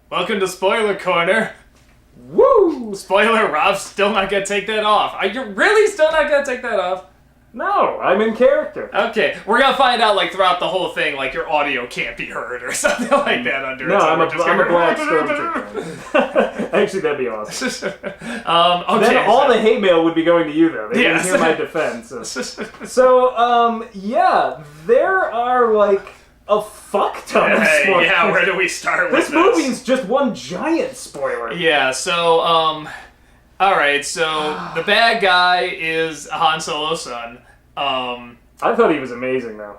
Welcome to Spoiler Corner. Woo! Spoiler, Rob's still not gonna take that off. Are you really still not gonna take that off? No, I'm in character. Okay, we're gonna find out, like, throughout the whole thing, like, your audio can't be heard or something like that under No, it. So I'm we're a just black stormtrooper. Actually, that'd be awesome. Okay, Then all the hate mail would be going to you, though. They didn't hear my defense. Yeah, there are, like, a fuck ton of spoilers. Yeah, where do we start with this? This movie's just one giant spoiler. Yeah, so, alright, so the bad guy is Han Solo's son. I thought he was amazing, though.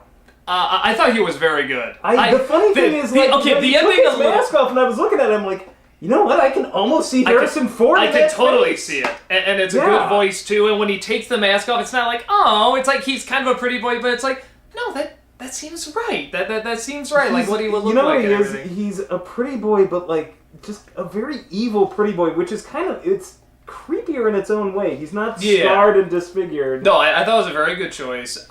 I thought he was very good. The funny thing is, like, the he ending took his mask off, and I was looking at him like, you know what? I can almost see Harrison Ford. I can totally see it, and it's a good voice too. And when he takes the mask off, it's not like, oh, it's like he's kind of a pretty boy, but it's like, no, that seems right. That seems right. Like what he would look like. You know what he is? He's a pretty boy, but like just a very evil pretty boy, which is kind of it's creepier in its own way. He's not scarred and disfigured. No, I thought it was a very good choice.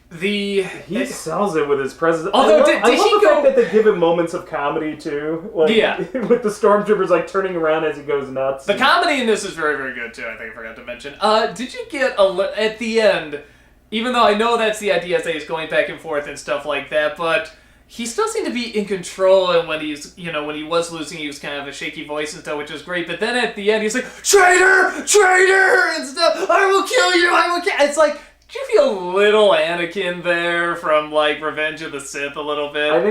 He sells it with his presence. Although, I love the fact that they give him moments of comedy too. Like, with the stormtroopers like turning around as he goes nuts. The comedy in this is very, very good too. I think I forgot to mention. Did you get at the end? Even though I know that's the idea that he's going back and forth and stuff like that, but he still seemed to be in control. And when he's, when he was losing, he was kind of a shaky voice and stuff, which was great. But then at the end, he's like, "Traitor, traitor!" and stuff. "I will kill you. I will kill." It's like. Do you feel a little Anakin there from like Revenge of the Sith a little bit? I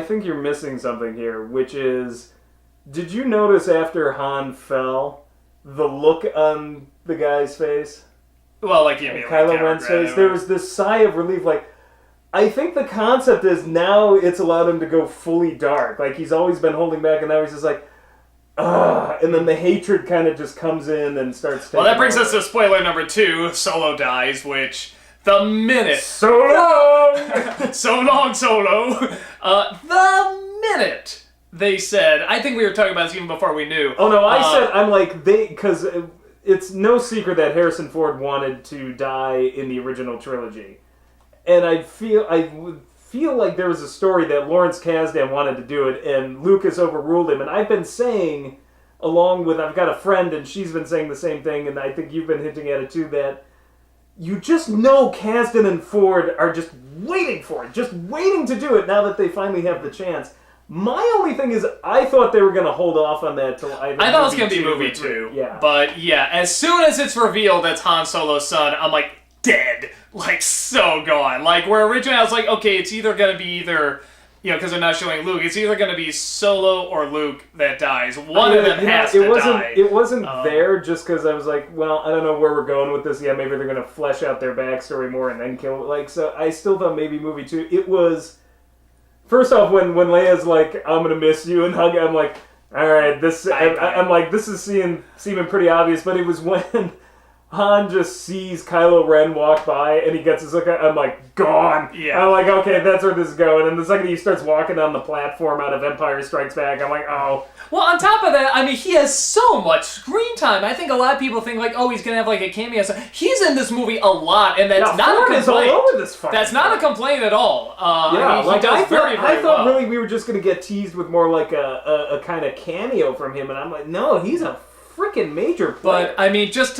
think you're missing something here, which is, did you notice after Han fell, the look on the guy's face? Well, like Kylo Ren's face. There was this sigh of relief. Like, I think the concept is now it's allowed him to go fully dark. Like he's always been holding back, and now he's just like. And then the hatred kind of just comes in and starts. Well, that brings us to spoiler number 2. Solo dies, which the minute so long, so long, Solo. The minute they said, I think we were talking about this even before we knew. Oh no, I'm like because it's no secret that Harrison Ford wanted to die in the original trilogy, and I would feel like there was a story that Lawrence Kasdan wanted to do it, and Lucas overruled him. And I've been saying, along with I've got a friend, and she's been saying the same thing, and I think you've been hinting at it too, that you just know Kasdan and Ford are just waiting for it, just waiting to do it now that they finally have the chance. My only thing is, I thought they were going to hold off on that till I thought it was going to be movie 2. Yeah. But yeah, as soon as it's revealed that's Han Solo's son, I'm like, dead. Like, so gone. Like, where originally I was like, okay, it's either going to be because they're not showing Luke, it's either going to be Solo or Luke that dies. One of them has to die. It wasn't there just because I was like, well, I don't know where we're going with this yet. Maybe they're going to flesh out their backstory more and then kill it. Like, so I still thought maybe movie 2. It was, first off, when Leia's like, I'm going to miss you and hug, I'm like, all right, I'm like, this is seeming pretty obvious, but it was when Han just sees Kylo Ren walk by and he gets his look. I'm like, gone. Yeah. I'm like, okay, that's where this is going. And the second he starts walking down the platform out of Empire Strikes Back, I'm like, oh. Well, on top of that, I mean, he has so much screen time. I think a lot of people think like, oh, he's gonna have like a cameo. He's in this movie a lot, and that's not a complaint. All over this that's not a complaint at all. I thought really we were just gonna get teased with more like a kind of cameo from him, and I'm like, no, he's a freaking major player. But I mean, just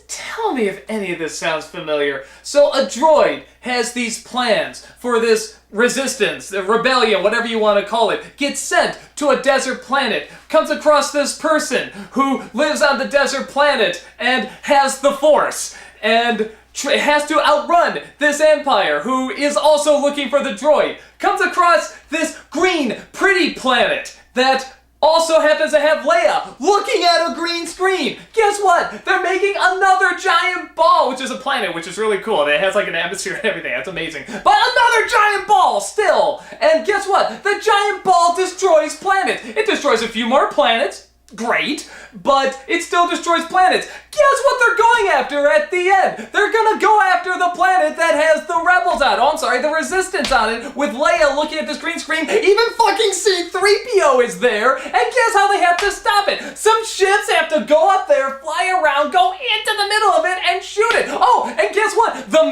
tell me if any of this sounds familiar. So a droid has these plans for this resistance, the rebellion, whatever you want to call it, gets sent to a desert planet, comes across this person who lives on the desert planet and has the Force, and has to outrun this Empire who is also looking for the droid, comes across this green, pretty planet that also happens to have Leia looking at a green screen. Guess what? They're making another giant ball, which is a planet, which is really cool. It has like an atmosphere and everything. That's amazing. But another giant ball still. And guess what? The giant ball destroys planets. It destroys a few more planets. Great, but it still destroys planets. Guess what they're going after at the end? They're gonna go after the planet that has the rebels on it. Oh, I'm sorry, the resistance on it, with Leia looking at the green screen. Even fucking C-3PO is there, and guess how they have to stop it? Some ships have to go up there, fly around, go into the middle of it, and shoot it. Oh, and guess what? The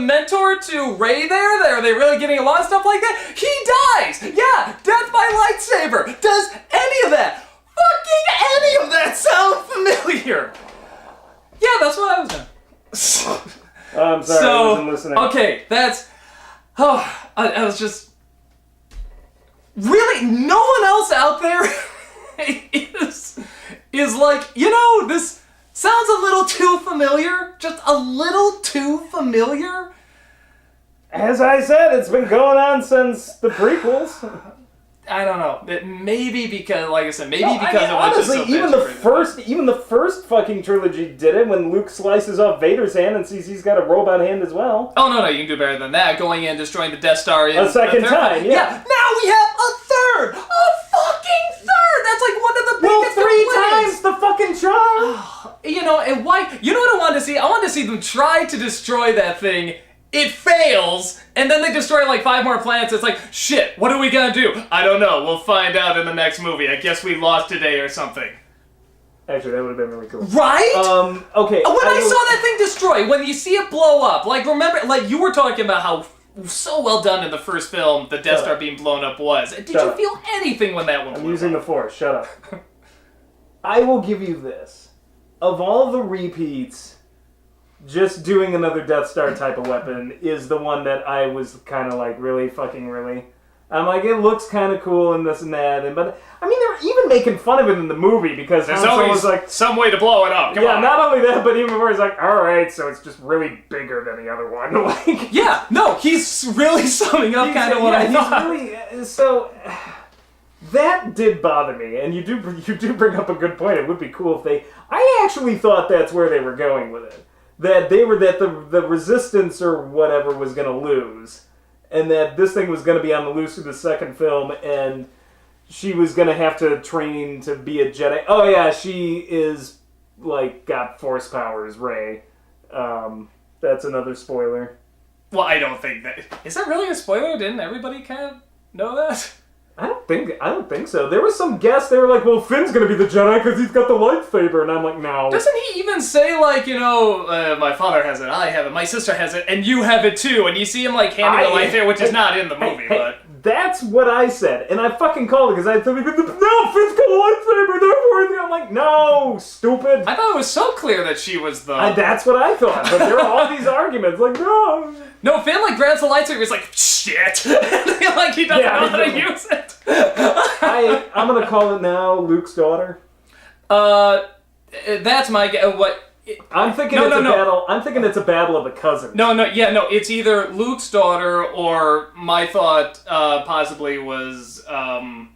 mentor to Rey there, are they really getting along, stuff like that? He dies! Yeah, death by lightsaber! listening. Okay, that's... Oh, I was just... Really? No one else out there is like, this sounds a little too familiar? Just a little too familiar? As I said, it's been going on since the prequels. I don't know. Maybe because, like I said, because it honestly, was just so even the first fucking trilogy did it when Luke slices off Vader's hand and sees he's got a robot hand as well. Oh no, you can do better than that. Going in, destroying the Death Star in a second time. Yeah. Now we have a third, fucking third. That's like one of the biggest three complaints. times the fucking charm. And why? You know what I wanted to see? I wanted to see them try to destroy that thing. It fails, and then they destroy like 5 more planets. It's like, shit, what are we gonna do? I don't know. We'll find out in the next movie. I guess we lost today or something. Actually, that would have been really cool. Right? Okay. When I saw that thing destroy, when you see it blow up, like, remember, like, you were talking about how so well done in the first film the Death Star being blown up was. Did you feel anything when that one blew up? I'm using the Force. Shut up. I will give you this. Of all the repeats... just doing another Death Star type of weapon is the one that I was kind of like, really? Fucking really? I'm like, it looks kind of cool and this and that. But, I mean, they're even making fun of it in the movie because there's always like, some way to blow it up. Come on. Not only that, but even more, he's like, alright, so it's just really bigger than the other one. Like, yeah, no, he's really summing up kind of what I thought. Really, so... that did bother me, and you do bring up a good point. It would be cool if they... I actually thought that's where they were going with it. That the Resistance or whatever was going to lose, and that this thing was going to be on the loose through the second film, and she was going to have to train to be a Jedi. Oh yeah, she is, like, got Force powers, Rey. That's another spoiler. Well, I don't think that... Is that really a spoiler? Didn't everybody kind of know that? I don't think so. There was some guess, they were like, well, Finn's gonna be the Jedi because he's got the lightsaber, and I'm like, no. Doesn't he even say, like, my father has it, I have it, my sister has it, and you have it too, and you see him, like, handing the lightsaber, which is not in the movie, but... That's what I said, and I fucking called it because I told me, no, Finn's got a lightsaber, therefore, I'm like, no, stupid. I thought it was so clear that she was the... That's what I thought, but there were all these arguments, like, no. No, Finn, like, grabs the lightsaber, he's like, shit! Like, he doesn't know how to use it. I'm gonna call it now Luke's daughter. That's my guess. What? I'm thinking battle. I'm thinking it's a battle of the cousins. No, it's either Luke's daughter or my thought possibly was Solo's.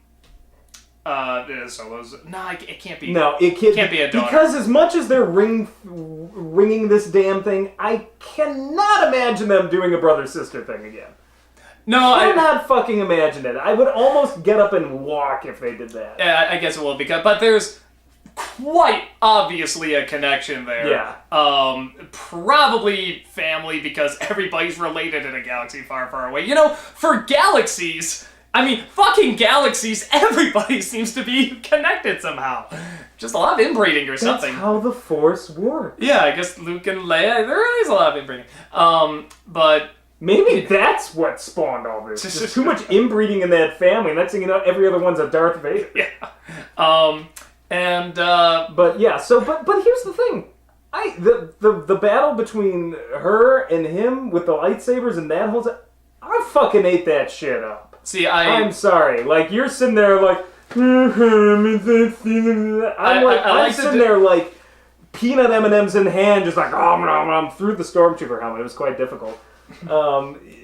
No, it can't be. No, it can't be a daughter. Because as much as they're ringing this damn thing, I cannot imagine them doing a brother-sister thing again. No, I cannot fucking imagine it. I would almost get up and walk if they did that. Yeah, I guess it will but there's quite obviously a connection there. Yeah. Probably family because everybody's related in a galaxy far, far away. For galaxies, I mean, fucking galaxies, everybody seems to be connected somehow. Just a lot of inbreeding or something. That's how the Force works. Yeah, I guess Luke and Leia, there is a lot of inbreeding. But... maybe that's what spawned all this. There's too much inbreeding in that family. Next thing you know, every other one's a Darth Vader. Yeah. But yeah, but here's the thing. The battle between her and him with the lightsabers and that whole I fucking ate that shit up. See, I'm sorry. Like, you're sitting there like I'm sitting there like peanut M&Ms in hand, just like through the stormtrooper helmet. It was quite difficult.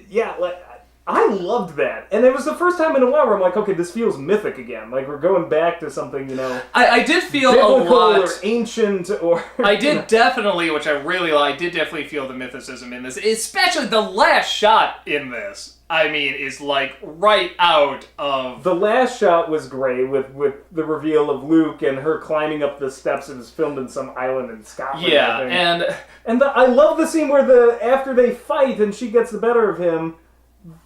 Yeah, like I loved that, and it was the first time in a while where I'm like, okay, this feels mythic again. Like we're going back to something, I did feel a lot or ancient, or I did definitely, which I really like. I did definitely feel the mythicism in this, especially the last shot in this. I mean, is like right out of... The last shot was great with the reveal of Luke and her climbing up the steps. It was filmed in some island in Scotland. Yeah, and I love the scene where after they fight and she gets the better of him,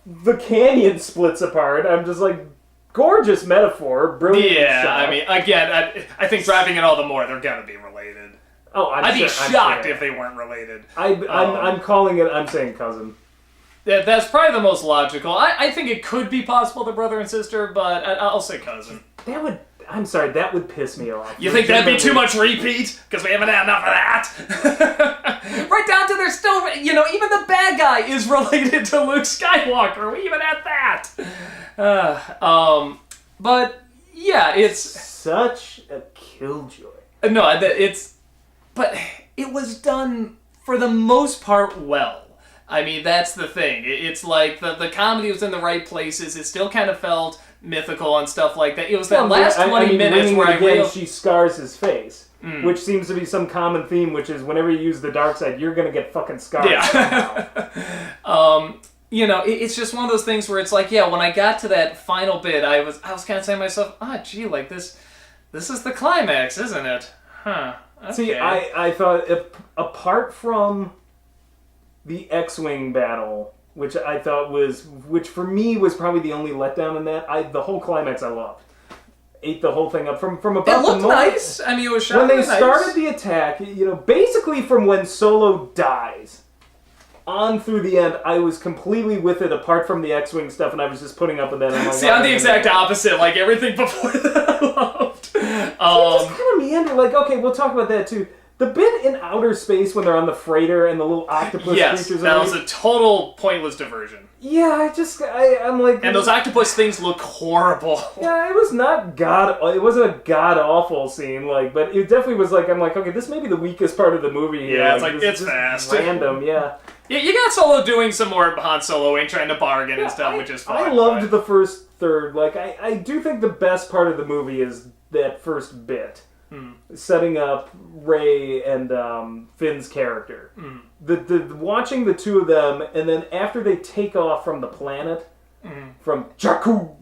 the canyon splits apart. I'm just like, gorgeous metaphor, brilliant shot. I mean, again, I think driving it all the more, they're gonna be related. Oh, I'd be shocked if they weren't related. I'm calling it. I'm saying cousin. That's probably the most logical. I think it could be possible they're brother and sister, but I'll say cousin. That would... I'm sorry, that would piss me off. You think that'd be too much repeat? Because we haven't had enough of that. Right down to there's still, even the bad guy is related to Luke Skywalker. We even had that. But yeah, it's such a killjoy. No, but it was done for the most part well. I mean, that's the thing. It's like the comedy was in the right places. It still kind of felt mythical and stuff like that. It was that last 20 minutes where I realized she scars his face, which seems to be some common theme, which is whenever you use the dark side, you're gonna get fucking scarred. Yeah. It's just one of those things where it's like, yeah, when I got to that final bit, I was kind of saying to myself, gee, like this is the climax, isn't it? Huh. Okay. See, I thought apart from the X-Wing battle, which I thought which for me was probably the only letdown in that. The whole climax I loved. Ate the whole thing up from about it looked the moment, nice. I mean, it was shot when they nice. started the attack. Basically from when Solo dies on through the end, I was completely with it. Apart from the X-Wing stuff, and I was just putting up with that. See, I'm the exact opposite. Like everything before that, I loved. It just kind of meandered. Like, okay, we'll talk about that too. The bit in outer space when they're on the freighter and the little octopus creatures. That was a total pointless diversion. Yeah, I'm like... And those octopus things look horrible. Yeah, it wasn't a god-awful scene, but it definitely was I'm like, okay, this may be the weakest part of the movie here. Yeah, it's fast. Random, yeah. Yeah, you got Solo doing some more Han Soloing, trying to bargain and stuff, which is fine. I loved the first third. I do think the best part of the movie is that first bit. Setting up Rey and Finn's character. The watching the two of them, and then after they take off from the planet, from Jakku,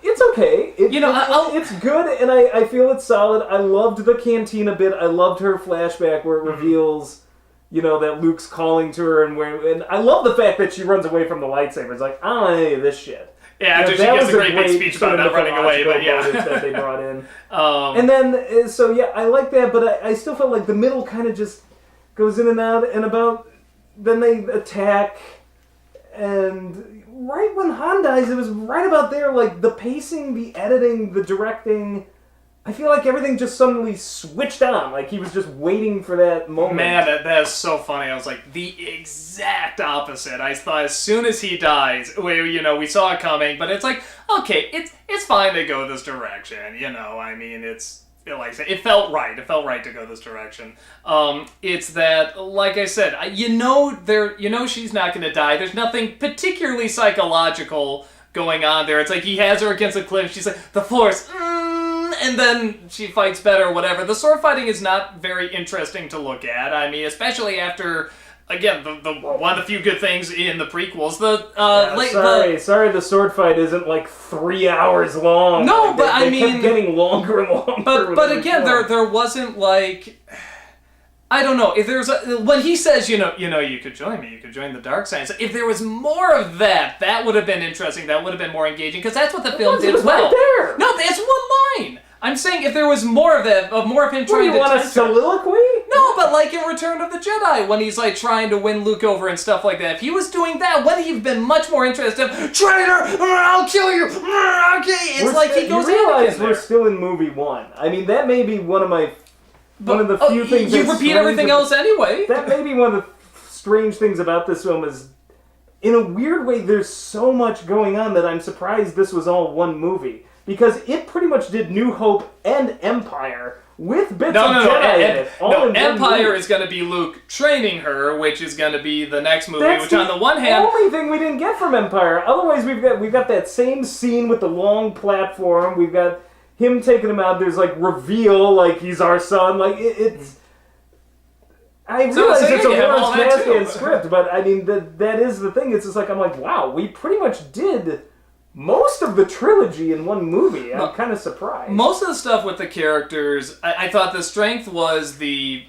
it's okay. It's good, and I feel it's solid. I loved the cantina bit. I loved her flashback where it reveals, that Luke's calling to her, and I love the fact that she runs away from the lightsaber. It's like, I don't know any of this shit. Yeah, after she gives a great big speech about not running away, but yeah. that they brought in. And then, so yeah, I like that, but I still felt like the middle kind of just goes in and out, and then they attack, and right when Han dies, it was right about there, the pacing, the editing, the directing, I feel like everything just suddenly switched on. He was just waiting for that moment. Man, that is so funny. I was like, the exact opposite. I thought as soon as he dies, we saw it coming, but it's like, okay, it's fine to go this direction. I mean, it felt right. It felt right to go this direction. It's that, like I said, she's not going to die. There's nothing particularly psychological going on there. It's like he has her against a cliff. She's like, the Force, and then she fights better, whatever. The sword fighting is not very interesting to look at. I mean, especially after, again, the one of the few good things in the prequels. Sorry, the sword fight isn't 3 hours long. No, but they kept getting longer and longer. But again, there wasn't I don't know, if there's when he says, you could join me, you could join the dark side. So if there was more of that would have been interesting, that would have been more engaging, because that's what the film did well. Right there. No, that's one line. I'm saying if there was more of that, more of him trying to... You want a soliloquy? No, but in Return of the Jedi, when he's trying to win Luke over and stuff like that, if he was doing that, wouldn't he have been much more interested? Traitor! I'll kill you! Okay, it's he goes in. You realize we're still in movie one. I mean, that may be one of the few things. You repeat everything else anyway. That may be one of the strange things about this film is, in a weird way, there's so much going on that I'm surprised this was all one movie. Because it pretty much did New Hope and Empire with bits of Jedi in it. Empire is going to be Luke training her, which is going to be the next movie. That's which on the one hand, the only thing we didn't get from Empire. Otherwise, we've got that same scene with the long platform. We've got him taking him out. There's reveal, he's our son. It's. I realize it's a Lawrence Kasdan script, but I mean that is the thing. It's just I'm like, wow, we pretty much did most of the trilogy in one movie. I'm kind of surprised. Most of the stuff with the characters, I thought the strength was the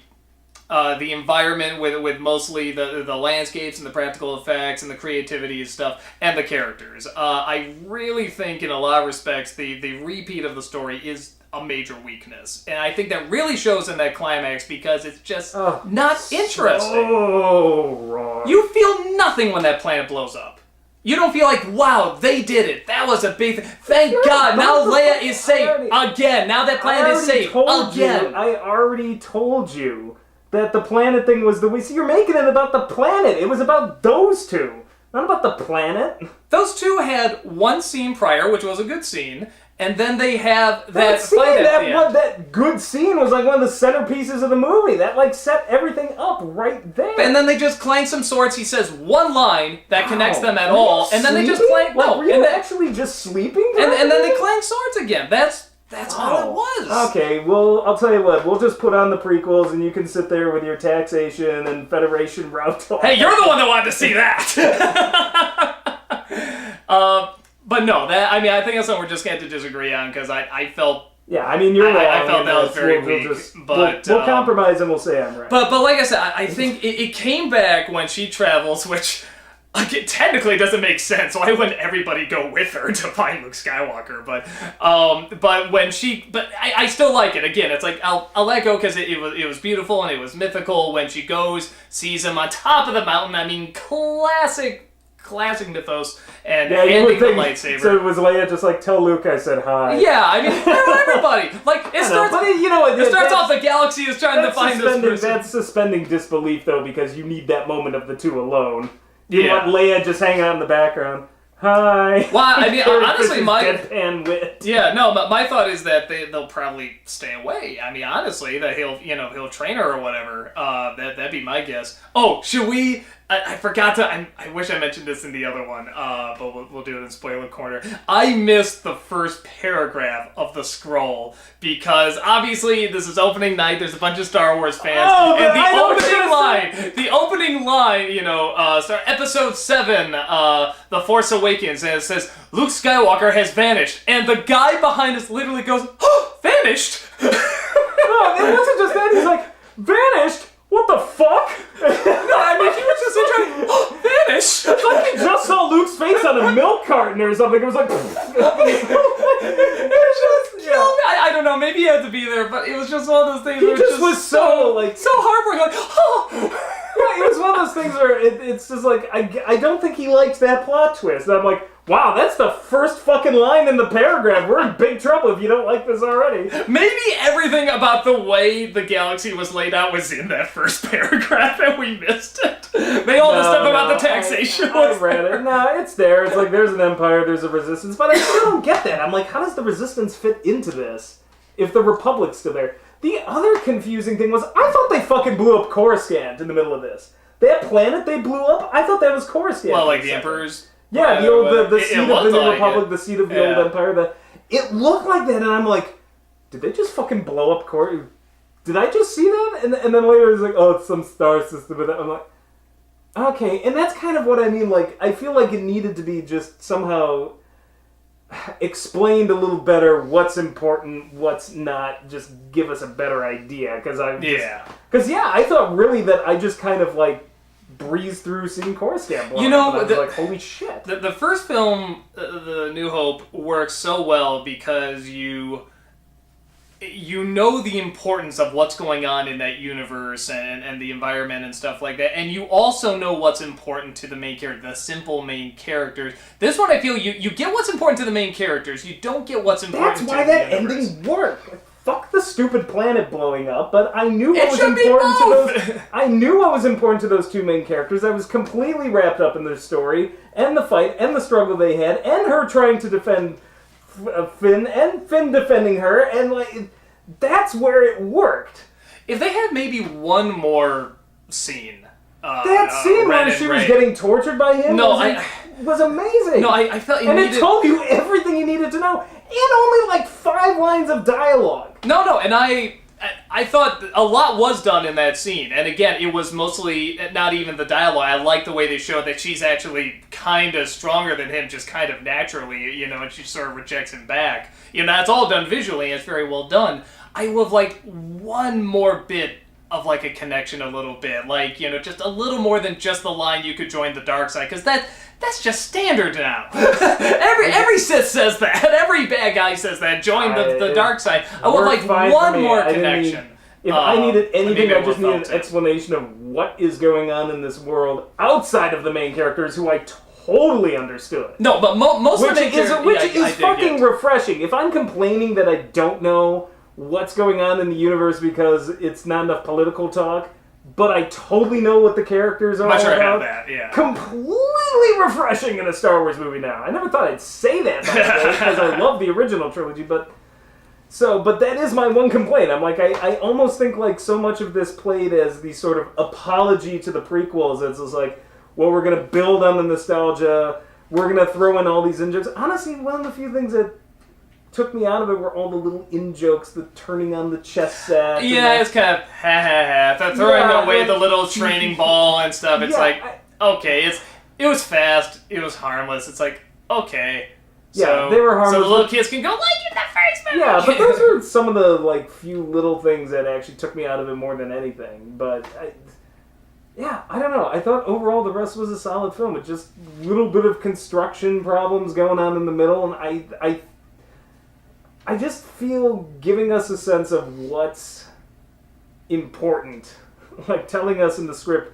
environment with mostly the landscapes and the practical effects and the creativity and stuff, and the characters. I really think in a lot of respects the repeat of the story is a major weakness. And I think that really shows in that climax because it's just not interesting. So wrong. You feel nothing when that planet blows up. You don't feel like, wow, they did it. That was a big thing. Thank God, now Leia is safe again. Now that planet is safe again. I already told you that the planet thing was the way. See, you're making it about the planet. It was about those two, not about the planet. Those two had one scene prior, which was a good scene, and then they have that scene, fight at the end. That good scene was like one of the centerpieces of the movie. That like set everything up right there. And then they just clang some swords. He says one line that connects them at all, and then they just clang. Like, no, were you actually just sleeping? And then they clang swords again. That's all it was. Okay, well, I'll tell you what. We'll just put on the prequels, and you can sit there with your taxation and Federation route. Hey, you're the one that wanted to see that. But no, I think that's something we're just going to have to disagree on, because I felt... Yeah, I mean, you're wrong. I felt that was very weak, but... We'll compromise and we'll say I'm right. But like I said, I think it came back when she travels, which... Like, it technically doesn't make sense. Why wouldn't everybody go with her to find Luke Skywalker? But when she, I still like it. Again, it's like I'll let go because it was beautiful and it was mythical. When she goes, sees him on top of the mountain. I mean, classic mythos, and handing the lightsaber. So was Leia just like, tell Luke I said hi? Yeah, I mean, everybody. Like, it starts. But you know what? It starts off the galaxy is trying to find this person. That's suspending disbelief though, because you need that moment of the two alone. You want Leia just hanging out in the background. Hi. Well, I mean, honestly, deadpan wit. Yeah, no, my thought is that they'll probably stay away. I mean, honestly, that he'll train her or whatever. That'd be my guess. Oh, should we? I forgot to. I wish I mentioned this in the other one. But we'll do it in spoiler corner. I missed the first paragraph of the scroll because obviously this is opening night. There's a bunch of Star Wars fans, and the opening line, episode 7, The Force Awakens, and it says Luke Skywalker has vanished, and the guy behind us literally goes, "Oh, vanished!" No, it wasn't just that. He's like, vanished. What the fuck? No, I mean, he was just enjoying, vanish! It's like he just saw Luke's face on a milk carton or something. It was like... it was just... I don't know, maybe he had to be there, but it was just one of those things he just was so heartbreaking, like, oh! Yeah, it was one of those things where it's just like, I don't think he liked that plot twist. And I'm like, wow, that's the first fucking line in the paragraph. We're in big trouble if you don't like this already. Maybe everything about the way the galaxy was laid out was in that first paragraph and we missed it. Maybe all the stuff about the taxation was I read it. No, it's there. It's like there's an empire, there's a resistance. But I still don't get that. I'm like, how does the resistance fit into this if the Republic's still there? The other confusing thing was, I thought they fucking blew up Coruscant in the middle of this. That planet they blew up, I thought that was Coruscant. Well, like the Emperor's... Yeah, the seat of the new Republic, the seat of the old Empire. It looked like that, and I'm like, did they just fucking blow up Coruscant? Did I just see that? And then later it's like, oh, it's some star system. And I'm like, okay, and that's kind of what I mean. Like, I feel like it needed to be just somehow explained a little better what's important, what's not. Just give us a better idea, because I thought really that I just kind of like breeze through seeing Coruscant blow up, and I was like, holy shit. The first film, The New Hope, works so well because you know the importance of what's going on in that universe and the environment and stuff like that, and you also know what's important to the main character, the simple main characters. This one, I feel, you get what's important to the main characters, you don't get what's important to the universe. That's why that ending worked. Fuck the stupid planet blowing up, but I knew what was important to those. I knew what was important to those two main characters. I was completely wrapped up in their story and the fight and the struggle they had, and her trying to defend Finn and Finn defending her, and like that's where it worked. If they had maybe one more scene, that scene where she was getting tortured by him, was amazing. No, I felt it told you everything you needed to know. In only like 5 lines of dialogue. No, and I thought a lot was done in that scene. And again, it was mostly not even the dialogue. I like the way they showed that she's actually kind of stronger than him, just kind of naturally, and she sort of rejects him back. That's all done visually, and it's very well done. I would have liked one more bit of like a connection a little bit. Like, just a little more than just the line, you could join the dark side, because that's just standard now. Every Sith says that. Every bad guy says that. Join the dark side. I would like one more connection. If I needed anything, I just needed an explanation of what is going on in this world outside of the main characters, who I totally understood. No, but most of the Which is I fucking dig it. refreshing. If I'm complaining that I don't know what's going on in the universe because it's not enough political talk, but I totally know what the characters are all Much rather have about. that, yeah. Completely refreshing in a Star Wars movie now. I never thought I'd say that, by the way, because I love the original trilogy, but that is my one complaint. I'm like, I almost think like so much of this played as the sort of apology to the prequels. It's just like, well, we're going to build on the nostalgia. We're going to throw in all these in-jokes. Honestly, one of the few things that took me out of it were all the little in-jokes, the turning on the chess set. Yeah, it's kind of ha-ha-ha. They're throwing away the little training ball and stuff. It's okay, it was fast. It was harmless. It's like, okay. Yeah, they were harmless. So the little kids can go like in the first movie. Yeah, but those are some of the like few little things that actually took me out of it more than anything. But I don't know. I thought overall the rest was a solid film. It's just a little bit of construction problems going on in the middle, and I just feel giving us a sense of what's important, like telling us in the script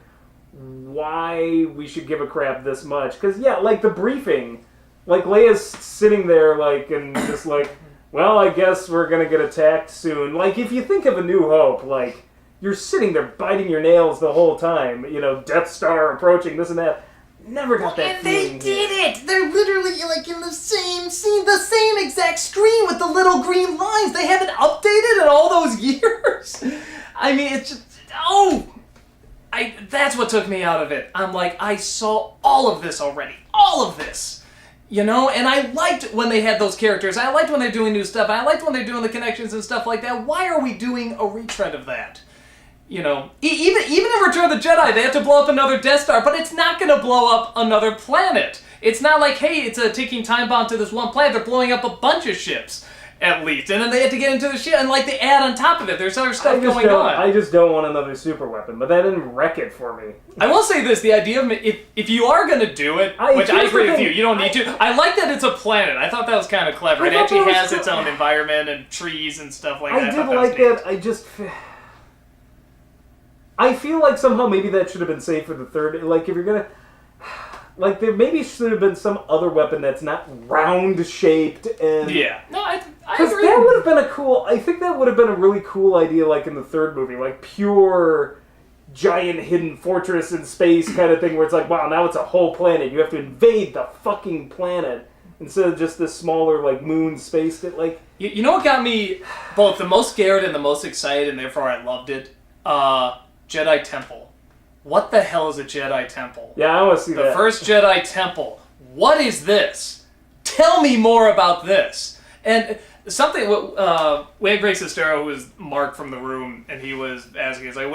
why we should give a crap this much. Because like the briefing. Like, Leia's sitting there, like, and just like, well, I guess we're gonna get attacked soon. Like, if you think of A New Hope, like, you're sitting there biting your nails the whole time, you know, Death Star approaching, this and that. Never got that feeling. And they did it! They're literally, like, in the same scene, the same exact screen with the little green lines. They haven't updated in all those years. I mean, it's just, that's what took me out of it. I'm like, I saw all of this already. All of this. You know, and I liked when they had those characters. I liked when they're doing new stuff. I liked when they're doing the connections and stuff like that. Why are we doing a retread of that? You know, even in Return of the Jedi, they have to blow up another Death Star, but it's not going to blow up another planet. It's not like, hey, it's a ticking time bomb to this one planet. They're blowing up a bunch of ships, at least. And then they have to get into the ship, and like they add on top of it. There's other stuff going on. I just don't want another super weapon, but that didn't wreck it for me. I will say this, the idea of, if you are going to do it, which I agree with you don't need to. I like that it's a planet. I thought that was kind of clever. It actually has its own environment and trees and stuff like that. I did like that. I feel like somehow maybe that should have been saved for the third. Like, if you're going to... Like, there maybe should have been some other weapon that's not round-shaped and... Yeah. No, I agree. Because that would have been a cool... I think that would have been a really cool idea, like, in the third movie. Like, pure, giant hidden fortress in space kind of thing, where it's like, wow, now it's a whole planet. You have to invade the fucking planet instead of just this smaller, like, moon space that, like... You know what got me both the most scared and the most excited, and therefore I loved it? Jedi Temple. What the hell is a Jedi Temple? Yeah, I want to see that. The first Jedi Temple. What is this? Tell me more about this. And something, we had Greg Sestero, who was Mark from The Room, and he was asking, he's like,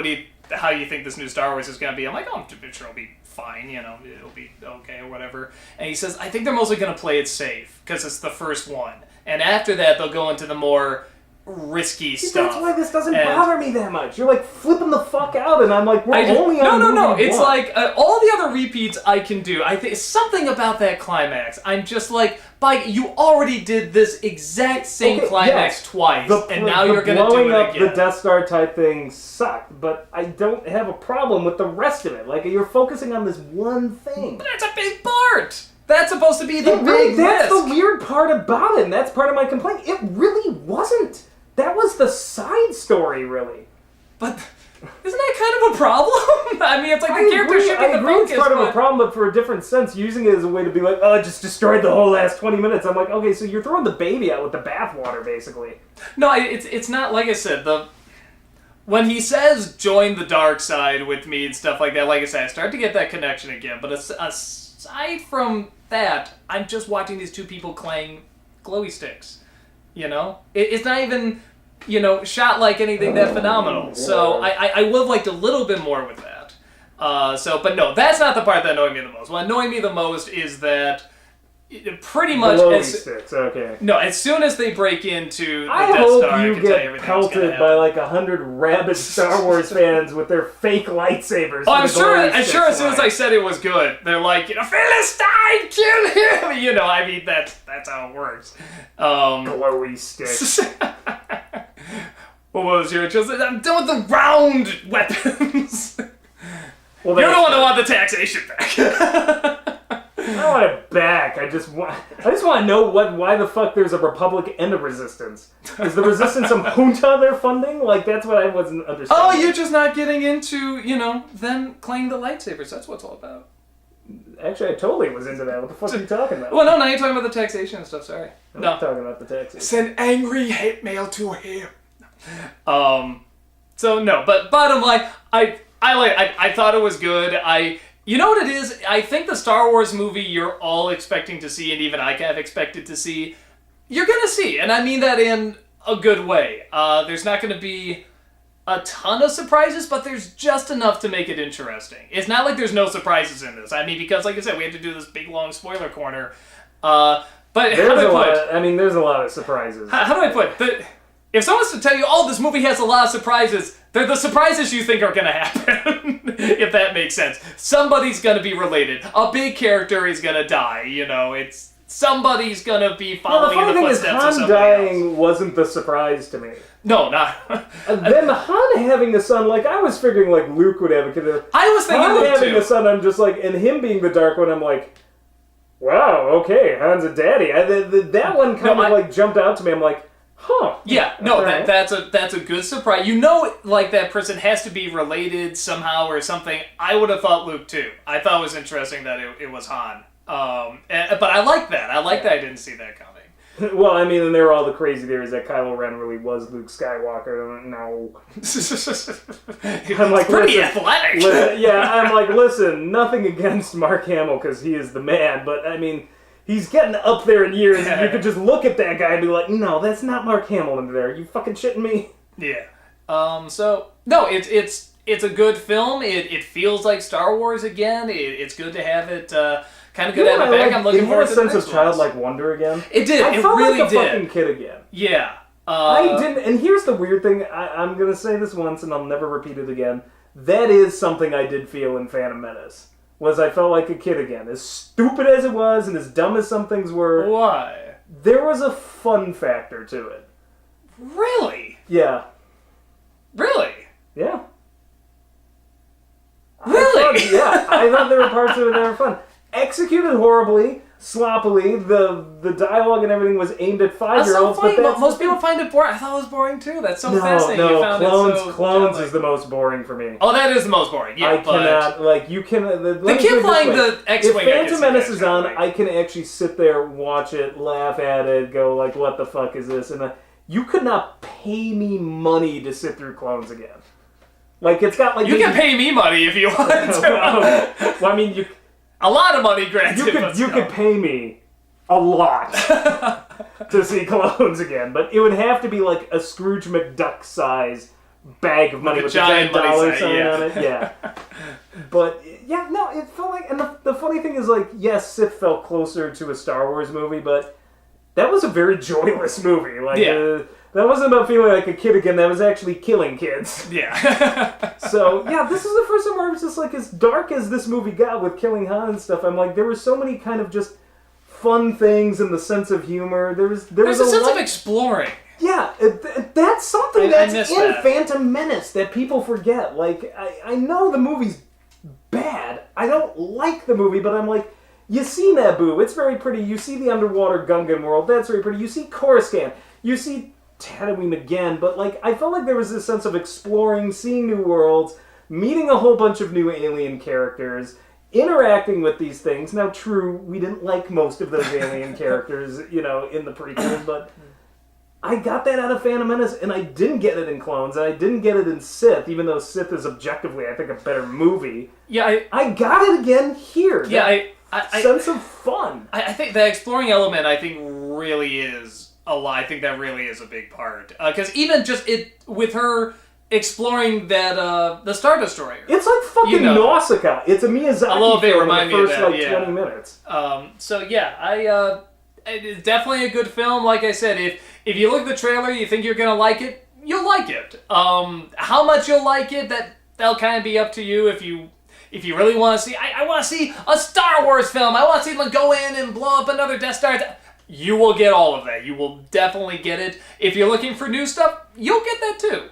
how do you think this new Star Wars is going to be? I'm like, I'm sure it'll be fine, you know, it'll be okay or whatever. And he says, I think they're mostly going to play it safe, because it's the first one. And after that, they'll go into the more risky stuff. That's why this doesn't bother me that much. You're like flipping the fuck out, and I'm like, we're only on movie It's one. like all the other repeats I can do. I think something about that climax. I'm just like, you already did this exact same climax twice, and now you're going to do it blowing up again. the Death Star type thing sucked, but I don't have a problem with the rest of it. Like, you're focusing on this one thing. But that's a big part. That's supposed to be the big That's risk. the weird part about it, and that's part of my complaint. It really wasn't. That was the side story, really. But isn't that kind of a problem? I mean, it's like the character should be the focus. It's part of a problem, but for a different sense, using it as a way to be like, oh, I just destroyed the whole last 20 minutes. I'm like, okay, so you're throwing the baby out with the bathwater, basically. No, it's not, like I said, when he says, join the dark side with me and stuff like that, like I said, I start to get that connection again. But aside from that, I'm just watching these two people clang glowy sticks. You know? It's not even, shot like anything that phenomenal. So I would have liked a little bit more with that. But no, that's not the part that annoyed me the most. What annoyed me the most is that pretty much sticks, okay. No, as soon as they break into the I Death hope Star, you get pelted by like 100 rabid Star Wars fans with their fake lightsabers. Oh, I'm sure as soon as I said it was good, they're like, Philistine, kill him! I mean, that's how it works. Glowy sticks. What was your choice? I'm done with the round weapons. Well, you're the one that want the taxation back. I want it back. I just want to know why the fuck there's a Republic and a Resistance. Is the Resistance some junta they're funding? Like, that's what I wasn't understanding. Oh, you're just not getting into, them playing the lightsabers. That's what it's all about. Actually, I totally was into that. What the fuck are you talking about? Well, no, now you're talking about the taxation and stuff. Sorry. I'm not talking about the taxes. Send angry hate mail to him. So no, but bottom line, I thought it was good. You know what it is? I think the Star Wars movie you're all expecting to see, and even I have expected to see, you're gonna see, and I mean that in a good way. There's not gonna be a ton of surprises, but there's just enough to make it interesting. It's not like there's no surprises in this. I mean, because like I said, we had to do this big long spoiler corner. But there's a lot of surprises. How do I put if someone's to tell you, oh, this movie has a lot of surprises, they're the surprises you think are going to happen, if that makes sense. Somebody's going to be related. A big character is going to die, it's somebody's going to be following in the footsteps of somebody dying else. Wasn't the surprise to me. No, not. Then Han having a son, like, I was figuring, like, Luke would have a kid. I was thinking Han Luke, having too. a son, I'm just like, and him being the Dark One, I'm like, wow, okay, Han's a daddy. That one kind of jumped out to me. I'm like, huh. Yeah, no, right. that's a good surprise. Like, that person has to be related somehow or something. I would have thought Luke, too. I thought it was interesting that it was Han. But I like that. I like that I didn't see that coming. Well, I mean, and there were all the crazy theories that Kylo Ren really was Luke Skywalker. I'm like, pretty athletic. I'm like, listen, nothing against Mark Hamill because he is the man, but I mean, he's getting up there in years, and you could just look at that guy and be like, no, that's not Mark Hamill in there. You fucking shitting me? Yeah. So no, it's a good film. It feels like Star Wars again. It's good to have it. Kind of good to have it back. I'm looking forward to the next sense of childlike wonder again. It did. I felt really like a did. fucking kid again. Yeah. I didn't. And here's the weird thing. I'm gonna say this once, and I'll never repeat it again. That is something I did feel in Phantom Menace. Was I felt like a kid again. As stupid as it was, and as dumb as some things were. Why? There was a fun factor to it. Really? Yeah. Really? Yeah. Really? I thought there were parts of it that were fun. Executed horribly, sloppily. The dialogue and everything was aimed at 5-year-olds. But most people find it boring. I thought it was boring too. That's so fascinating. You found Clones is the most boring for me. Oh, that is the most boring. Yeah, I cannot, like, you can... The kid flying the X-Wing... If Phantom Menace is on, I can actually sit there, watch it, laugh at it, go, like, what the fuck is this? And you could not pay me money to sit through Clones again. Like, it's got, like... You can pay me money if you want to. Well, I mean, you... A lot of money, granted. You could pay me a lot to see Clones again, but it would have to be like a Scrooge McDuck size bag of money with a giant dollar sign on it. Yeah. But yeah, no, it felt like, and the funny thing is, like, yes, Sith felt closer to a Star Wars movie, but that was a very joyless movie. Like, that wasn't about feeling like a kid again. That was actually killing kids. Yeah. So, yeah, this is the first time where I was just like, as dark as this movie got with killing Han and stuff, I'm like, there were so many kind of just fun things and the sense of humor. There's a sense of exploring. Yeah, that's something that's in that. Phantom Menace that people forget. Like, I know the movie's bad. I don't like the movie, but I'm like, you see Naboo, it's very pretty. You see the underwater Gungan world, that's very pretty. You see Coruscant. You see Tatooine again, but like, I felt like there was this sense of exploring, seeing new worlds, meeting a whole bunch of new alien characters, interacting with these things. Now, true, we didn't like most of those alien characters, in the prequels, but I got that out of Phantom Menace, and I didn't get it in Clones, and I didn't get it in Sith, even though Sith is objectively, I think, a better movie. Yeah, I got it again here. Yeah, sense of fun. I think the exploring element, I think, really is a lot. I think that really is a big part. Because even just with her exploring that the Star Destroyer. It's like fucking Nausicaa. It's a Miyazaki a little bit film remind in the first, me of that, 20 minutes. So yeah, it's definitely a good film. Like I said, if you look at the trailer, you think you're gonna like it, you'll like it. How much you'll like it, that'll kind of be up to you. If you really want to see, I want to see a Star Wars film. I want to see them go in and blow up another Death Star. You will get all of that. You will definitely get it. If you're looking for new stuff, you'll get that too.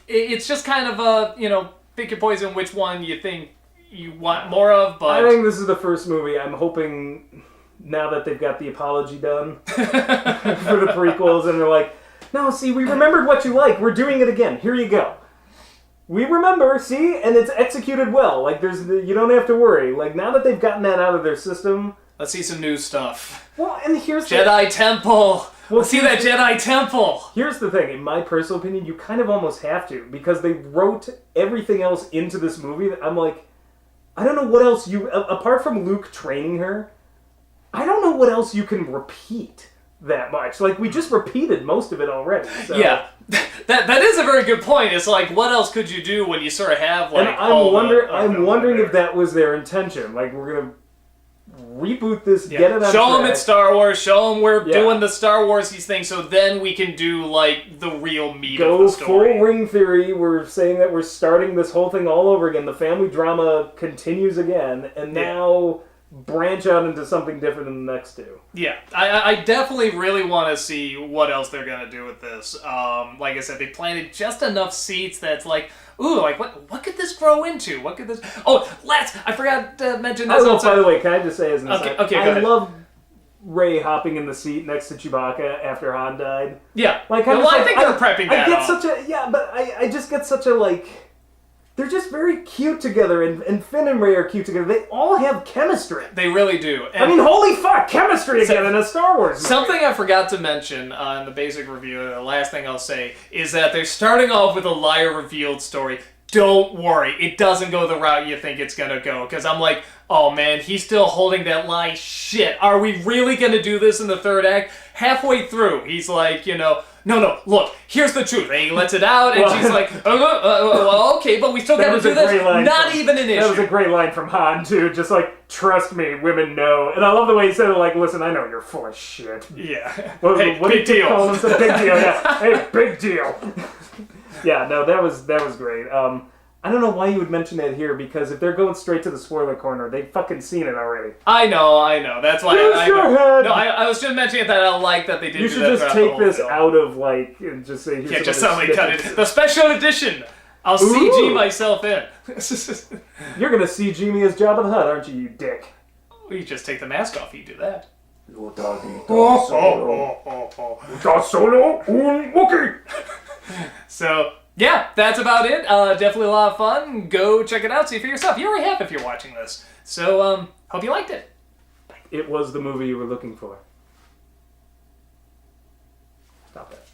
It's just kind of pick your poison, which one you think you want more of, but I think this is the first movie. I'm hoping now that they've got the apology done for the prequels, and they're like, no, see, we remembered what you like. We're doing it again. Here you go. We remember, see, and it's executed well. Like, you don't have to worry. Like, now that they've gotten that out of their system, let's see some new stuff. well, and here's Jedi Temple. Let's see that Jedi Temple. Here's the thing. In my personal opinion, you kind of almost have to, because they wrote everything else into this movie. I'm like, I don't know what else apart from Luke training her, I don't know what else you can repeat that much. Like, we just repeated most of it already. So. Yeah. That is a very good point. It's like, what else could you do when you sort of have, like, and I'm wondering if that was their intention. Like, we're going to reboot this, get it on show track. them it's Star Wars, show them we're doing the Star Wars-y thing, so then we can do, like, the real meat of the story. Full ring theory. We're saying that we're starting this whole thing all over again. The family drama continues again, and now branch out into something different than the next two. Yeah, I definitely really want to see what else they're going to do with this. Like I said, they planted just enough seeds that's like, ooh, like, what could this grow into? What could this... Oh, I forgot to mention this. By the way, can I just say as an aside, okay, go I ahead. love Rey hopping in the seat next to Chewbacca after Han died. Yeah. Like, I think they're prepping that up. I just get such a, like... They're just very cute together, and Finn and Rey are cute together. They all have chemistry. They really do. And I mean, holy fuck, chemistry again in a Star Wars movie. Something I forgot to mention in the basic review, the last thing I'll say, is that they're starting off with a liar revealed story. Don't worry, it doesn't go the route you think it's gonna go. Because I'm like, oh man, he's still holding that lie. Shit, are we really gonna do this in the third act? Halfway through, he's like, no, look, here's the truth. And he lets it out, and she's like, well, okay, but we still gotta do this. Not even an issue. That was a great line from Han, too. Just like, trust me, women know. And I love the way he said it, like, listen, I know you're full of shit. Yeah. What big did you deal. call him? Big deal, yeah. Hey, big deal. Yeah, no, that was great. I don't know why you would mention that here, because if they're going straight to the spoiler corner, they've fucking seen it already. I know. That's why I was just mentioning that I like that they did. You should just take this out of, like, and just say, yeah, just suddenly cut it. The special edition. I'll CG myself in. You're gonna CG me as Jabba the Hutt, aren't you, you dick? You just take the mask off. You do that. Solo un Wookiee. So. Yeah, that's about it. Definitely a lot of fun. Go check it out. See for yourself. You already have if you're watching this. So, hope you liked it. It was the movie you were looking for. Stop it.